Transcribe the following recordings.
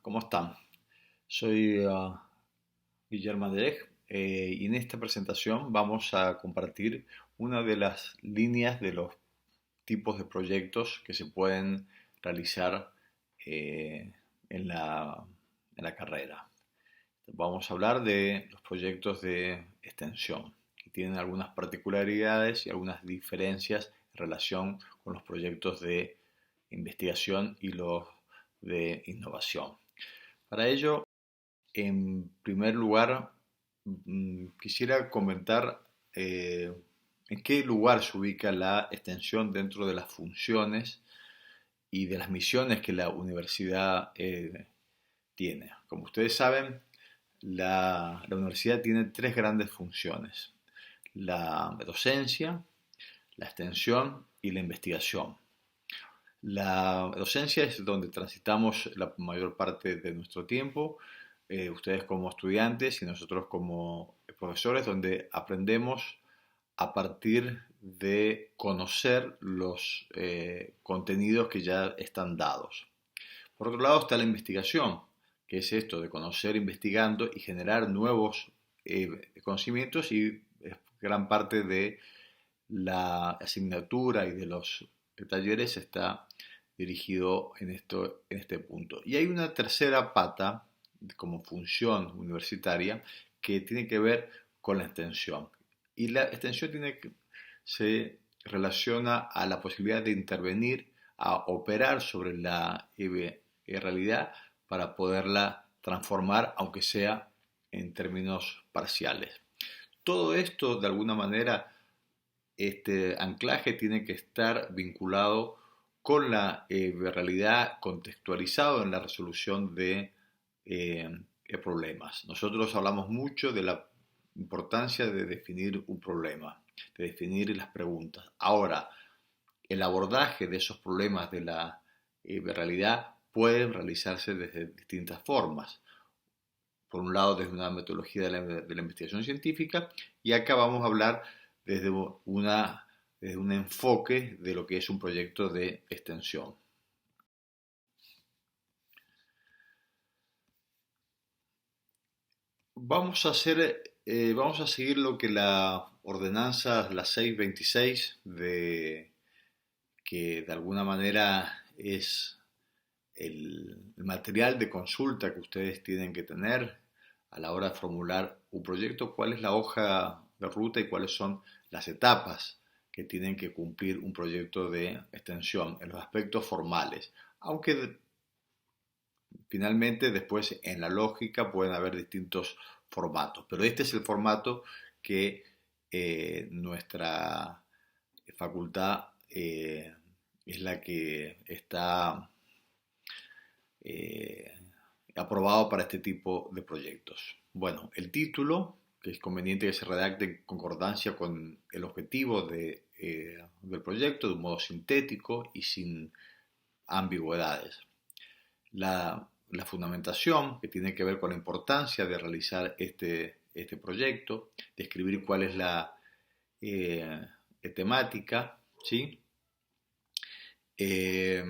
¿Cómo están? Soy Guillermo Anderej y en esta presentación vamos a compartir una de las líneas de los tipos de proyectos que se pueden realizar eh, en la carrera. Vamos a hablar de los proyectos de extensión, que tienen algunas particularidades y algunas diferencias en relación con los proyectos de investigación y los de innovación. Para ello, en primer lugar, quisiera comentar en qué lugar se ubica la extensión dentro de las funciones y de las misiones que la universidad tiene. Como ustedes saben, la universidad tiene tres grandes funciones: la docencia, la extensión y la investigación. La docencia es donde transitamos la mayor parte de nuestro tiempo, ustedes como estudiantes y nosotros como profesores, donde aprendemos a partir de conocer los contenidos que ya están dados. Por otro lado está la investigación, que es esto de conocer investigando y generar nuevos conocimientos, y es gran parte de la asignatura y de los talleres está dirigido en este punto. Y hay una tercera pata como función universitaria que tiene que ver con la extensión. Y la extensión se relaciona a la posibilidad de intervenir, a operar sobre la realidad para poderla transformar, aunque sea en términos parciales. Todo esto, de alguna manera, este anclaje tiene que estar vinculado con la realidad, contextualizado en la resolución de problemas. Nosotros hablamos mucho de la importancia de definir un problema, de definir las preguntas. Ahora, el abordaje de esos problemas de la realidad puede realizarse desde distintas formas. Por un lado, desde una metodología de la investigación científica, y acá vamos a hablar desde desde un enfoque de lo que es un proyecto de extensión. Vamos a seguir lo que la ordenanza, la 626, que de alguna manera es el material de consulta que ustedes tienen que tener a la hora de formular un proyecto. ¿Cuál es la hoja de ruta y cuáles son las etapas que tienen que cumplir un proyecto de extensión en los aspectos formales? Aunque finalmente después en la lógica pueden haber distintos formatos, pero este es el formato que nuestra facultad es la que está eh, aprobado para este tipo de proyectos. Bueno, el título, que es conveniente que se redacte en concordancia con el objetivo del proyecto, de un modo sintético y sin ambigüedades. La fundamentación, que tiene que ver con la importancia de realizar este proyecto, describir cuál es la temática, ¿sí? Eh,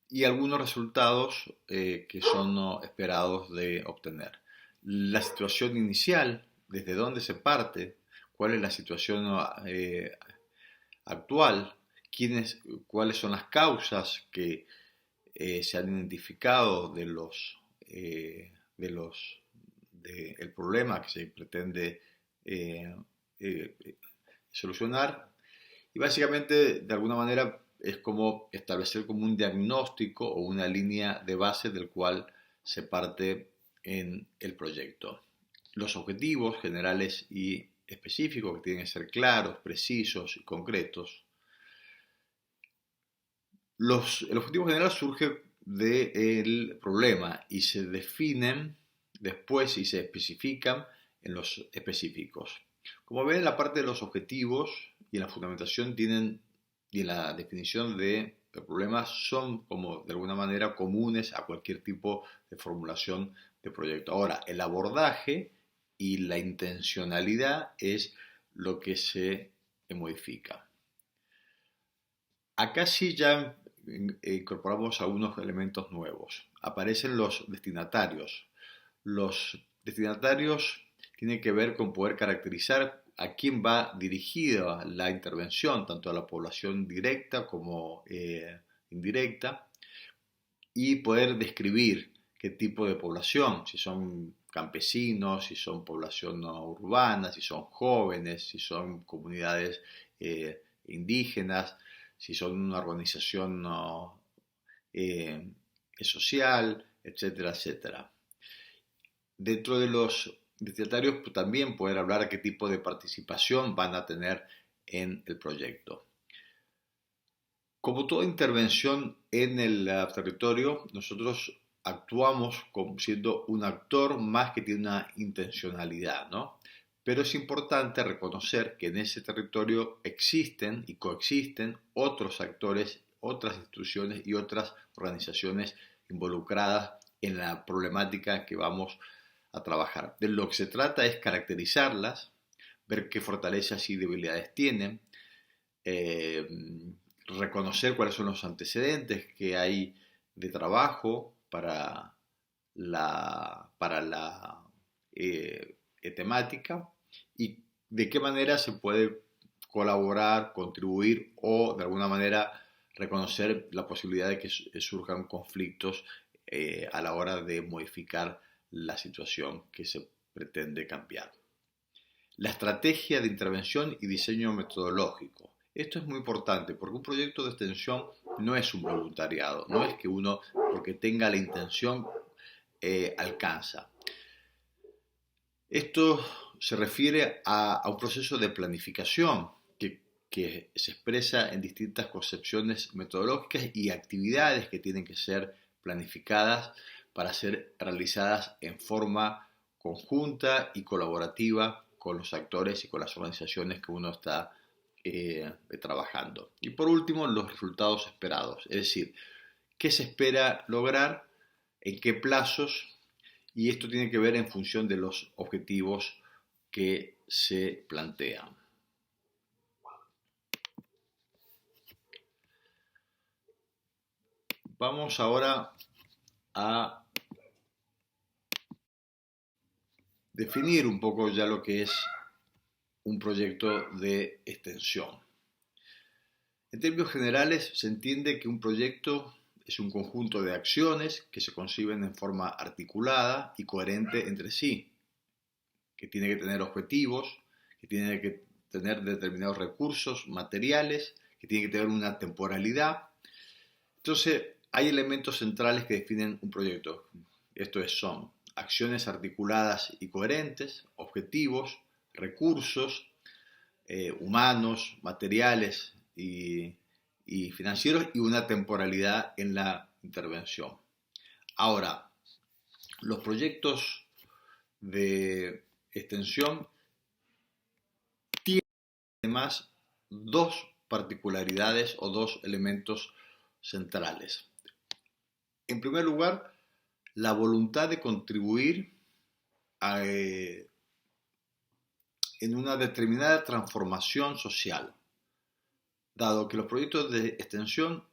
y algunos resultados que son esperados de obtener. La situación inicial, desde dónde se parte, cuál es la situación actual, cuáles son las causas que se han identificado del problema que se pretende eh, eh, solucionar. Y básicamente, de alguna manera, es como establecer como un diagnóstico o una línea de base del cual se parte en el proyecto. Los objetivos generales y específicos, que tienen que ser claros, precisos y concretos. El objetivo general surge del problema y se definen después y se especifican en los específicos. Como ven, la parte de los objetivos y en la fundamentación y en la definición de problemas son como de alguna manera comunes a cualquier tipo de formulación de proyecto. Ahora, el abordaje y la intencionalidad es lo que se modifica. Acá sí ya incorporamos algunos elementos nuevos. aparecen los destinatarios. Los destinatarios tienen que ver con poder caracterizar a quién va dirigida la intervención, tanto a la población directa como indirecta, y poder describir qué tipo de población, si son campesinos, si son población no urbana, si son jóvenes, si son comunidades indígenas, si son una organización no, social, etcétera, etcétera. Dentro de los destinatarios también poder hablar de qué tipo de participación van a tener en el proyecto. Como toda intervención en el territorio, nosotros actuamos como siendo un actor más que tiene una intencionalidad, ¿no? Pero es importante reconocer que en ese territorio existen y coexisten otros actores, otras instituciones y otras organizaciones involucradas en la problemática que vamos a trabajar. De lo que se trata es caracterizarlas, ver qué fortalezas y debilidades tienen, eh, reconocer cuáles son los antecedentes que hay de trabajo para la temática y de qué manera se puede colaborar, contribuir o de alguna manera reconocer la posibilidad de que surjan conflictos a la hora de modificar la situación que se pretende cambiar. La estrategia de intervención y diseño metodológico. Esto es muy importante porque un proyecto de extensión no es un voluntariado, no es que uno, porque tenga la intención, alcanza. Esto se refiere a un proceso de planificación que se expresa en distintas concepciones metodológicas y actividades que tienen que ser planificadas para ser realizadas en forma conjunta y colaborativa con los actores y con las organizaciones que uno está trabajando. Y por último, los resultados esperados, es decir, qué se espera lograr, en qué plazos, y esto tiene que ver en función de los objetivos que se plantean. Vamos ahora a definir un poco ya lo que es un proyecto de extensión. En términos generales, se entiende que un proyecto es un conjunto de acciones que se conciben en forma articulada y coherente entre sí, que tiene que tener objetivos, que tiene que tener determinados recursos materiales, que tiene que tener una temporalidad. Entonces, hay elementos centrales que definen un proyecto. Son acciones articuladas y coherentes, objetivos, recursos humanos, materiales y financieros y una temporalidad en la intervención. Ahora, los proyectos de extensión tienen además dos particularidades o dos elementos centrales. En primer lugar, la voluntad de contribuir en una determinada transformación social, dado que los proyectos de extensión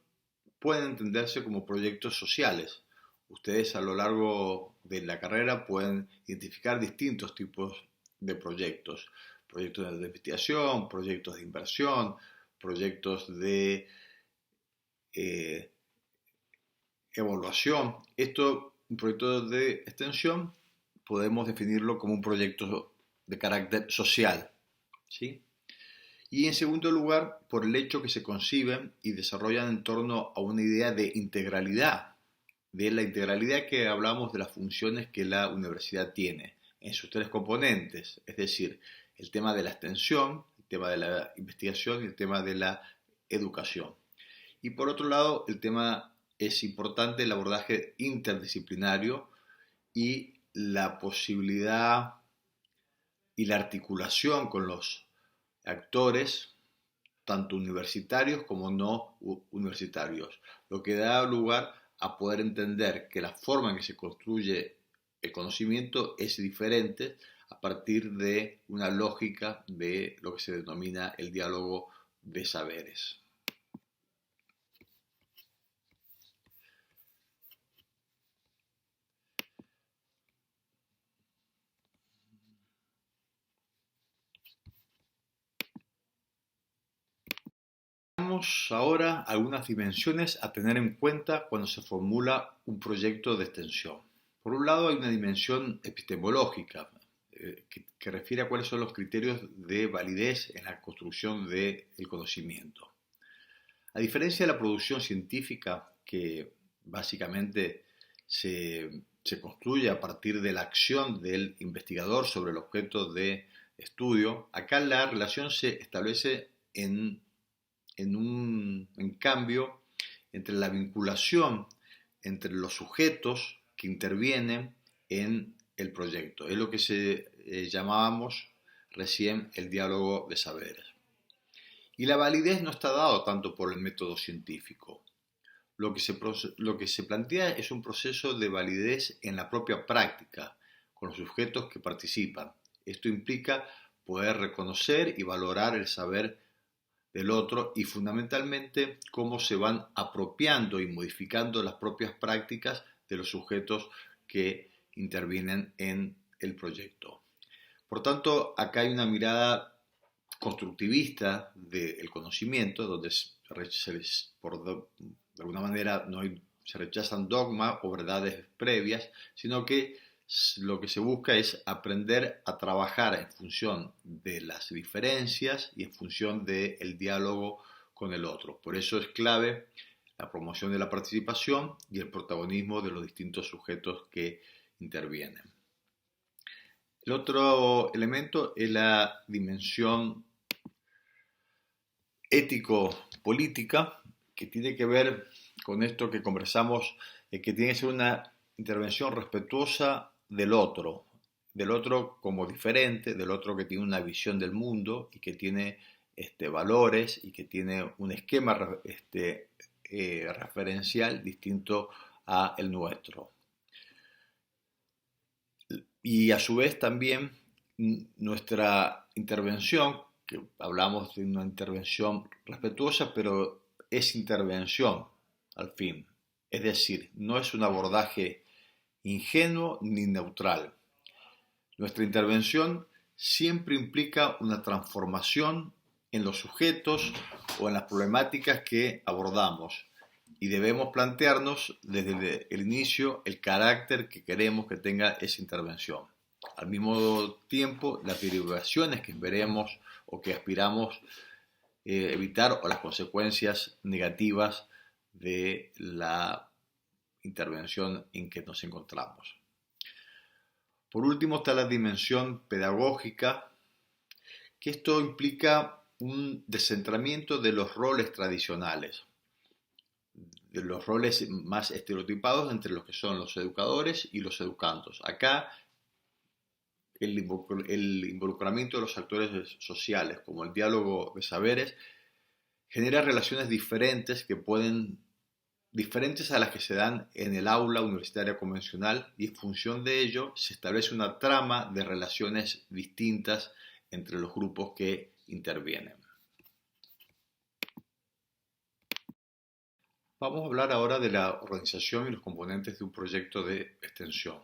pueden entenderse como proyectos sociales. Ustedes a lo largo de la carrera pueden identificar distintos tipos de proyectos. Proyectos de investigación, proyectos de inversión, proyectos de evaluación. Un proyecto de extensión, podemos definirlo como un proyecto de carácter social, ¿sí? Y en segundo lugar, por el hecho que se conciben y desarrollan en torno a una idea de integralidad, de la integralidad que hablamos de las funciones que la universidad tiene en sus tres componentes, es decir, el tema de la extensión, el tema de la investigación y el tema de la educación. Y por otro lado, es importante el abordaje interdisciplinario y la posibilidad y la articulación con los actores, tanto universitarios como no universitarios, lo que da lugar a poder entender que la forma en que se construye el conocimiento es diferente a partir de una lógica de lo que se denomina el diálogo de saberes. Veamos ahora algunas dimensiones a tener en cuenta cuando se formula un proyecto de extensión. Por un lado, hay una dimensión epistemológica que refiere a cuáles son los criterios de validez en la construcción del conocimiento. A diferencia de la producción científica, que básicamente se construye a partir de la acción del investigador sobre el objeto de estudio, acá la relación se establece en cambio entre la vinculación entre los sujetos que intervienen en el proyecto. Es lo que llamábamos recién el diálogo de saberes. Y la validez no está dado tanto por el método científico. Lo que se plantea es un proceso de validez en la propia práctica, con los sujetos que participan. Esto implica poder reconocer y valorar el saber del otro y fundamentalmente cómo se van apropiando y modificando las propias prácticas de los sujetos que intervienen en el proyecto. Por tanto, acá hay una mirada constructivista del conocimiento, donde de alguna manera se rechazan dogmas o verdades previas, sino que lo que se busca es aprender a trabajar en función de las diferencias y en función del diálogo con el otro. Por eso es clave la promoción de la participación y el protagonismo de los distintos sujetos que intervienen. El otro elemento es la dimensión ético-política, que tiene que ver con esto que conversamos, que tiene que ser una intervención respetuosa del otro como diferente, del otro que tiene una visión del mundo y que tiene valores y que tiene un esquema referencial distinto a el nuestro. Y a su vez también nuestra intervención, que hablamos de una intervención respetuosa, pero es intervención al fin. Es decir, no es un abordaje ingenuo ni neutral. Nuestra intervención siempre implica una transformación en los sujetos o en las problemáticas que abordamos y debemos plantearnos desde el inicio el carácter que queremos que tenga esa intervención. Al mismo tiempo, las derivaciones que veremos o que aspiramos evitar o las consecuencias negativas de la intervención en que nos encontramos. Por último está la dimensión pedagógica, que esto implica un descentramiento de los roles tradicionales, de los roles más estereotipados entre los que son los educadores y los educandos. Acá el involucramiento de los actores sociales, como el diálogo de saberes, genera relaciones diferentes a las que se dan en el aula universitaria convencional, y en función de ello se establece una trama de relaciones distintas entre los grupos que intervienen. Vamos a hablar ahora de la organización y los componentes de un proyecto de extensión.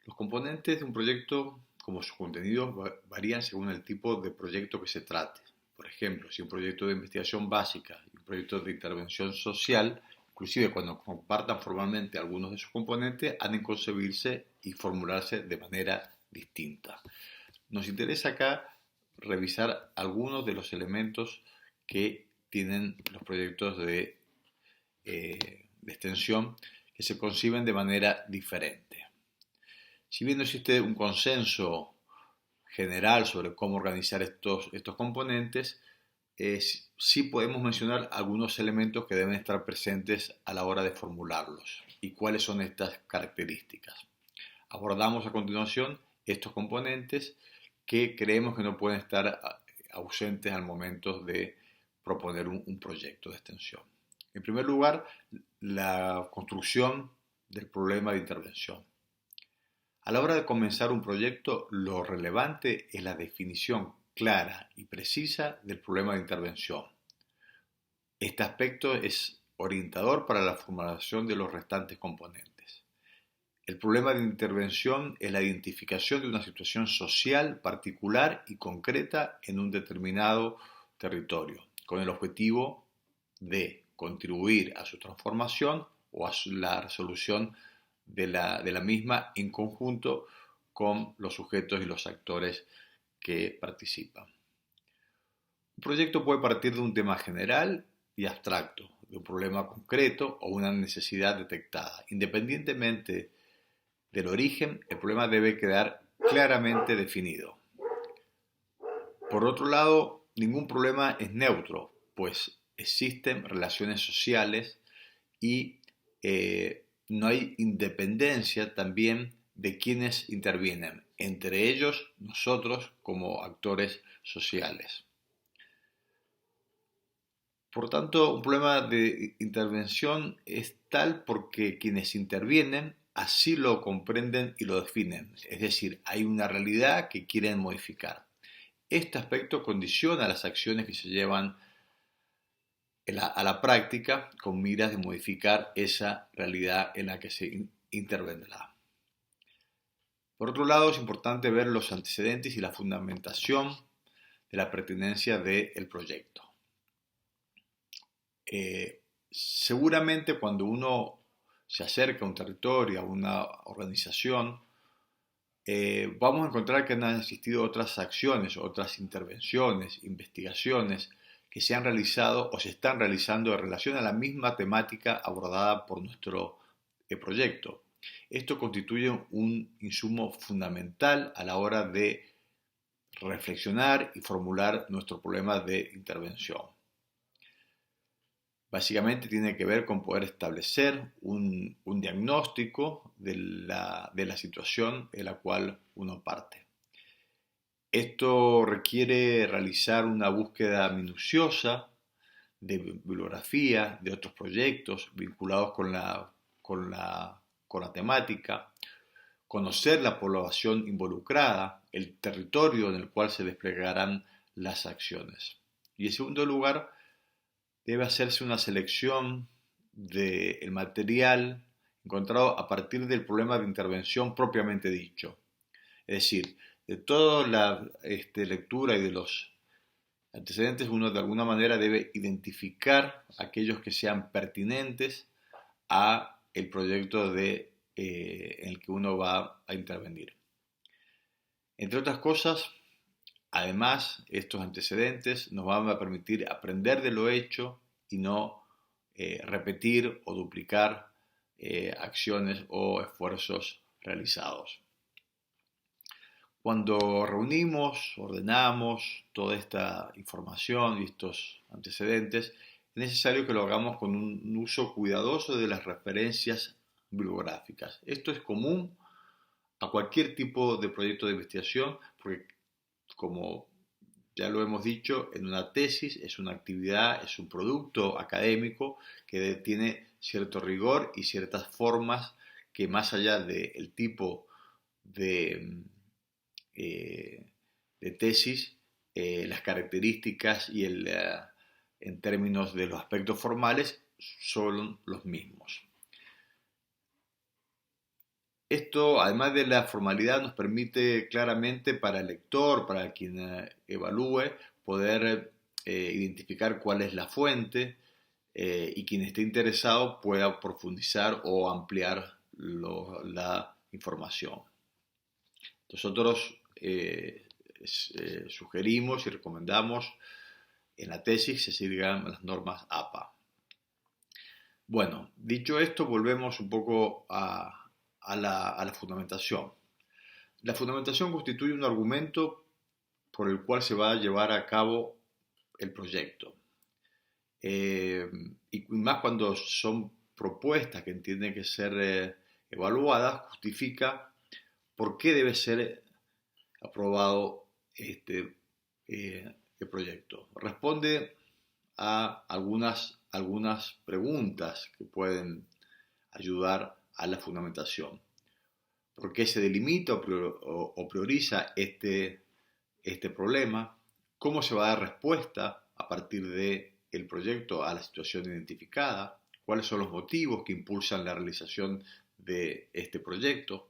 Los componentes de un proyecto, como sus contenidos, varían según el tipo de proyecto que se trate. Por ejemplo, si un proyecto de investigación básica y un proyecto de intervención social, inclusive cuando compartan formalmente algunos de sus componentes, han de concebirse y formularse de manera distinta. Nos interesa acá revisar algunos de los elementos que tienen los proyectos de extensión, que se conciben de manera diferente. Si bien no existe un consenso general sobre cómo organizar estos componentes, sí podemos mencionar algunos elementos que deben estar presentes a la hora de formularlos. ¿Y cuáles son estas características? Abordamos a continuación estos componentes que creemos que no pueden estar ausentes al momento de proponer un proyecto de extensión. En primer lugar, la construcción del problema de intervención. A la hora de comenzar un proyecto, lo relevante es la definición clara y precisa del problema de intervención. Este aspecto es orientador para la formulación de los restantes componentes. El problema de intervención es la identificación de una situación social particular y concreta en un determinado territorio, con el objetivo de contribuir a su transformación o a la resolución de la misma en conjunto con los sujetos y los actores que participan. Un proyecto puede partir de un tema general y abstracto, de un problema concreto o una necesidad detectada. Independientemente del origen, el problema debe quedar claramente definido. Por otro lado, ningún problema es neutro, pues existen relaciones sociales y no hay independencia también de quienes intervienen, entre ellos nosotros como actores sociales. Por tanto, un problema de intervención es tal porque quienes intervienen así lo comprenden y lo definen, es decir, hay una realidad que quieren modificar. Este aspecto condiciona las acciones que se llevan a la práctica con miras de modificar esa realidad en la que se intervendrá. Por otro lado, es importante ver los antecedentes y la fundamentación de la pertinencia del proyecto. Seguramente cuando uno se acerca a un territorio, a una organización, vamos a encontrar que han existido otras acciones, otras intervenciones, investigaciones que se han realizado o se están realizando en relación a la misma temática abordada por nuestro proyecto. Esto constituye un insumo fundamental a la hora de reflexionar y formular nuestro problema de intervención. Básicamente tiene que ver con poder establecer un diagnóstico de la situación en la cual uno parte. Esto requiere realizar una búsqueda minuciosa de bibliografía, de otros proyectos vinculados con la temática, conocer la población involucrada, el territorio en el cual se desplegarán las acciones. Y en segundo lugar, debe hacerse una selección del material encontrado a partir del problema de intervención propiamente dicho. Es decir, de toda la lectura y de los antecedentes, uno de alguna manera debe identificar aquellos que sean pertinentes a el proyecto en el que uno va a intervenir. Entre otras cosas, además, estos antecedentes nos van a permitir aprender de lo hecho y no repetir o duplicar acciones o esfuerzos realizados. Cuando reunimos, ordenamos toda esta información y estos antecedentes, es necesario que lo hagamos con un uso cuidadoso de las referencias bibliográficas. Esto es común a cualquier tipo de proyecto de investigación, porque como ya lo hemos dicho, en una tesis es una actividad, es un producto académico que tiene cierto rigor y ciertas formas que más allá del tipo de tesis, las características y en términos de los aspectos formales son los mismos. Esto, además de la formalidad, nos permite claramente para el lector, para quien evalúe, poder identificar cuál es la fuente y quien esté interesado pueda profundizar o ampliar la información. Nosotros sugerimos y recomendamos en la tesis se sigan las normas APA. Bueno, dicho esto, volvemos un poco a la fundamentación. La fundamentación constituye un argumento por el cual se va a llevar a cabo el proyecto. Y más cuando son propuestas que tienen que ser evaluadas, justifica por qué debe ser aprobado el proyecto. Responde a algunas preguntas que pueden ayudar a la fundamentación. ¿Por qué se delimita o prioriza este problema? ¿Cómo se va a dar respuesta a partir del proyecto a la situación identificada? ¿Cuáles son los motivos que impulsan la realización de este proyecto?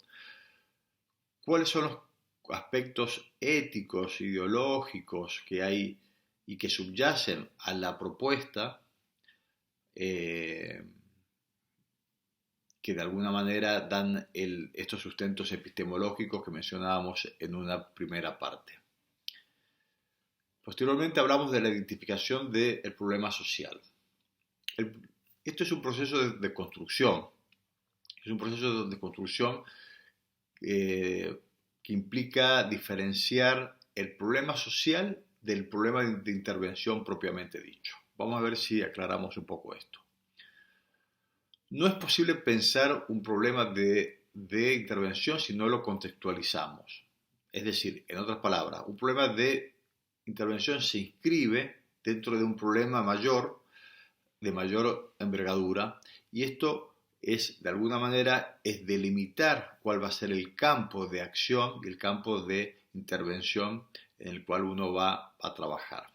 ¿Cuáles son los aspectos éticos, ideológicos que hay y que subyacen a la propuesta? eh, que de alguna manera dan estos sustentos epistemológicos que mencionábamos en una primera parte. Posteriormente hablamos de la identificación del problema social. Esto es un proceso de construcción, es un proceso de construcción que implica diferenciar el problema social del problema de intervención propiamente dicho. Vamos a ver si aclaramos un poco esto. No es posible pensar un problema de intervención si no lo contextualizamos. Es decir, en otras palabras, un problema de intervención se inscribe dentro de un problema mayor, de mayor envergadura, y esto es, de alguna manera, es delimitar cuál va a ser el campo de acción y el campo de intervención en el cual uno va a trabajar.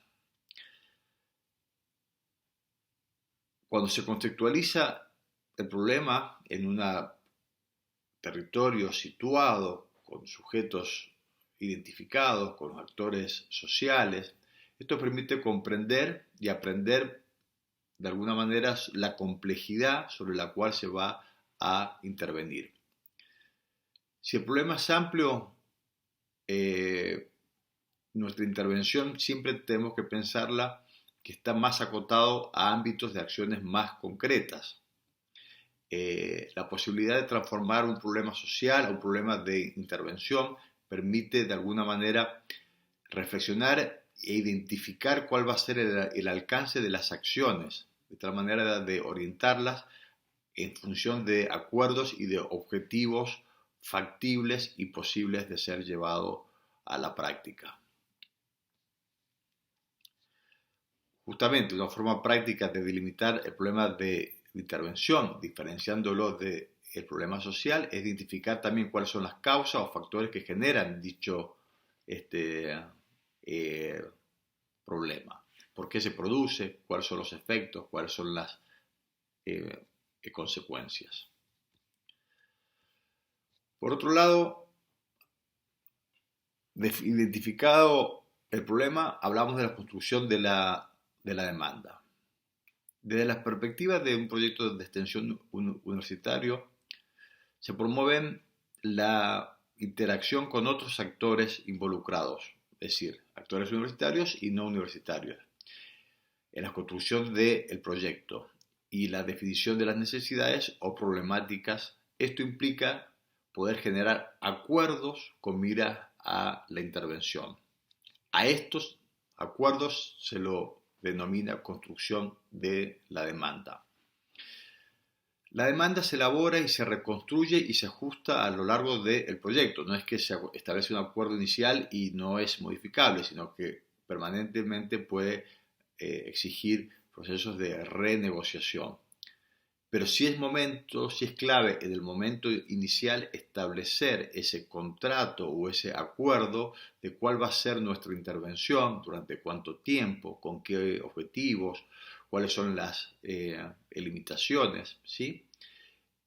Cuando se contextualiza el problema en un territorio situado, con sujetos identificados, con actores sociales, esto permite comprender y aprender de alguna manera la complejidad sobre la cual se va a intervenir. Si el problema es amplio, nuestra intervención siempre tenemos que pensarla que está más acotado a ámbitos de acciones más concretas. La posibilidad de transformar un problema social a un problema de intervención permite de alguna manera reflexionar e identificar cuál va a ser el alcance de las acciones, de tal manera de orientarlas en función de acuerdos y de objetivos factibles y posibles de ser llevados a la práctica. Justamente una forma práctica de delimitar el problema de intervención, diferenciándolo del problema social, es identificar también cuáles son las causas o factores que generan dicho problema. ¿Por qué se produce? ¿Cuáles son los efectos? ¿Cuáles son las consecuencias? Por otro lado, identificado el problema, hablamos de la construcción de la demanda. Desde la perspectiva de un proyecto de extensión universitario, se promueven la interacción con otros actores involucrados, es decir, actores universitarios y no universitarios, en la construcción del proyecto y la definición de las necesidades o problemáticas. Esto implica poder generar acuerdos con miras a la intervención. A estos acuerdos se lo denomina construcción de la demanda. La demanda se elabora y se reconstruye y se ajusta a lo largo del proyecto. No es que se establece un acuerdo inicial y no es modificable, sino que permanentemente puede exigir procesos de renegociación. Pero sí es clave en el momento inicial establecer ese contrato o ese acuerdo de cuál va a ser nuestra intervención, durante cuánto tiempo, con qué objetivos, cuáles son las limitaciones, ¿sí?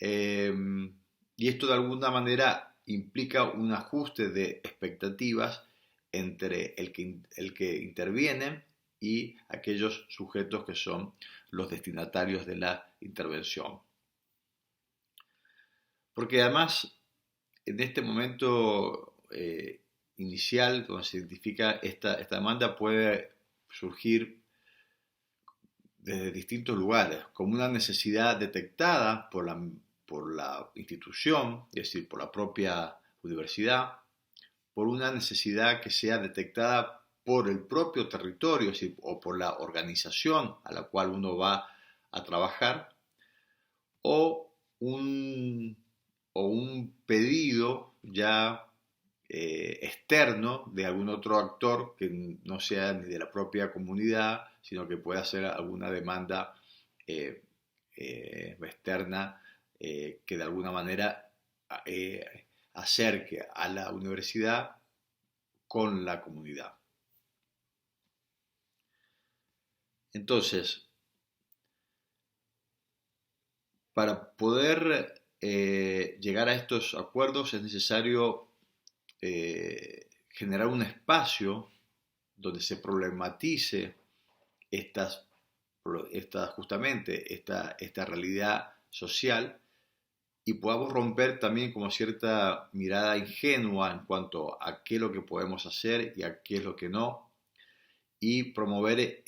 Y esto de alguna manera implica un ajuste de expectativas entre el que interviene y aquellos sujetos que son los destinatarios de la intervención. Porque además, en este momento inicial, donde se identifica esta demanda, puede surgir desde distintos lugares, como una necesidad detectada por la institución, es decir, por la propia universidad, por una necesidad que sea detectada por el propio territorio, es decir, o por la organización a la cual uno va a trabajar, o un pedido ya externo de algún otro actor que no sea ni de la propia comunidad, sino que pueda ser alguna demanda externa que de alguna manera acerque a la universidad con la comunidad. Entonces, para poder llegar a estos acuerdos es necesario generar un espacio donde se problematice estas esta realidad social y podamos romper también como cierta mirada ingenua en cuanto a qué es lo que podemos hacer y a qué es lo que no, y promover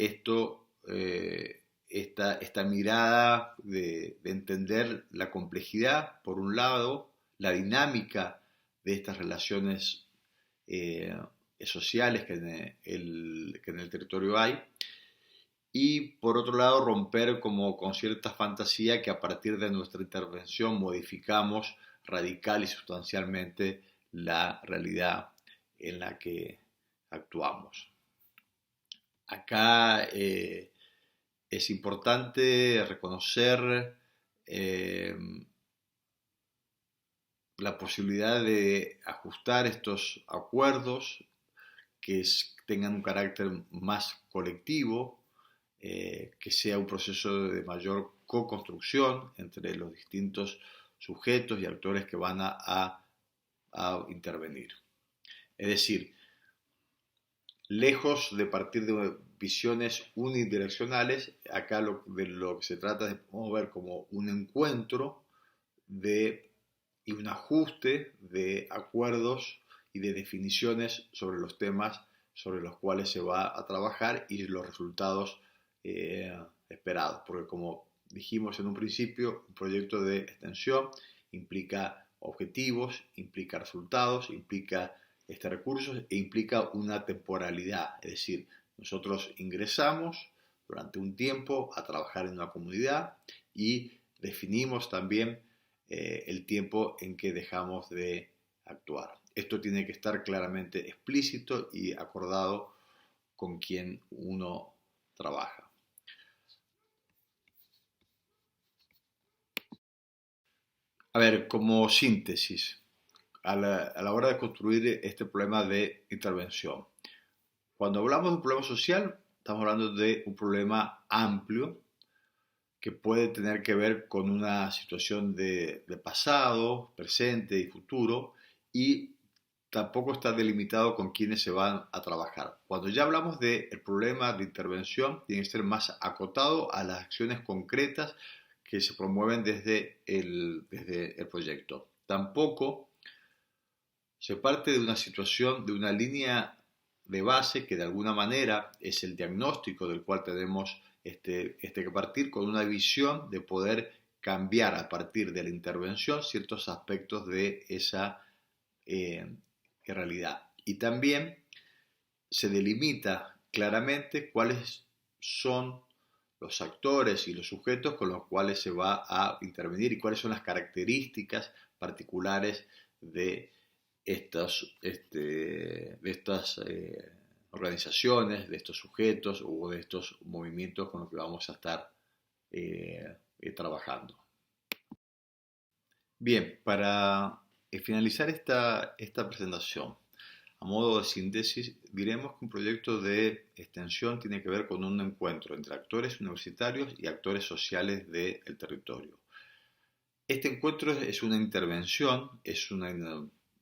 esta mirada de entender la complejidad, por un lado, la dinámica de estas relaciones eh, sociales que en el territorio hay, y por otro lado romper como con cierta fantasía que a partir de nuestra intervención modificamos radical y sustancialmente la realidad en la que actuamos. Acá es importante reconocer eh, la posibilidad de ajustar estos acuerdos tengan un carácter más colectivo, que sea un proceso de mayor co-construcción entre los distintos sujetos y actores que van a intervenir. Es decir, lejos de partir de visiones unidireccionales, acá de lo que se trata es de ver como un encuentro y un ajuste de acuerdos y de definiciones sobre los temas sobre los cuales se va a trabajar y los resultados esperados. Porque como dijimos en un principio, un proyecto de extensión implica objetivos, implica resultados, implica recursos e implica una temporalidad. Es decir, nosotros ingresamos durante un tiempo a trabajar en una comunidad y definimos también el tiempo en que dejamos de actuar. Esto tiene que estar claramente explícito y acordado con quien uno trabaja. A ver, como síntesis, a la hora de construir este problema de intervención. Cuando hablamos de un problema social, estamos hablando de un problema amplio que puede tener que ver con una situación de pasado, presente y futuro, y tampoco está delimitado con quiénes se van a trabajar. Cuando ya hablamos del problema de intervención, tiene que ser más acotado a las acciones concretas que se promueven desde el proyecto. Tampoco se parte de una situación, de una línea de base que de alguna manera es el diagnóstico del cual tenemos que partir, con una visión de poder cambiar a partir de la intervención ciertos aspectos de esa realidad. Y también se delimita claramente cuáles son los actores y los sujetos con los cuales se va a intervenir y cuáles son las características particulares de estas organizaciones, de estos sujetos o de estos movimientos con los que vamos a estar trabajando. Bien, para finalizar esta presentación, a modo de síntesis, diremos que un proyecto de extensión tiene que ver con un encuentro entre actores universitarios y actores sociales del territorio. Este encuentro es una intervención, es una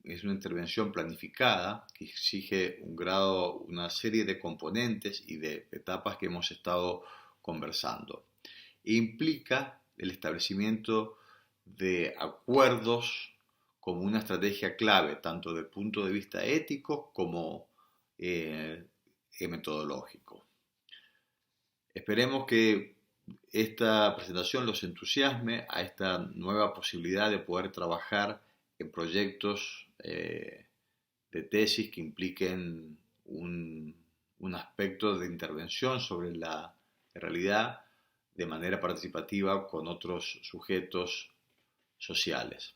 intervención planificada que exige una serie de componentes y de etapas que hemos estado conversando. E implica el establecimiento de acuerdos como una estrategia clave, tanto desde el punto de vista ético como metodológico. Esperemos que esta presentación los entusiasme a esta nueva posibilidad de poder trabajar en proyectos de tesis que impliquen un aspecto de intervención sobre la realidad de manera participativa con otros sujetos sociales.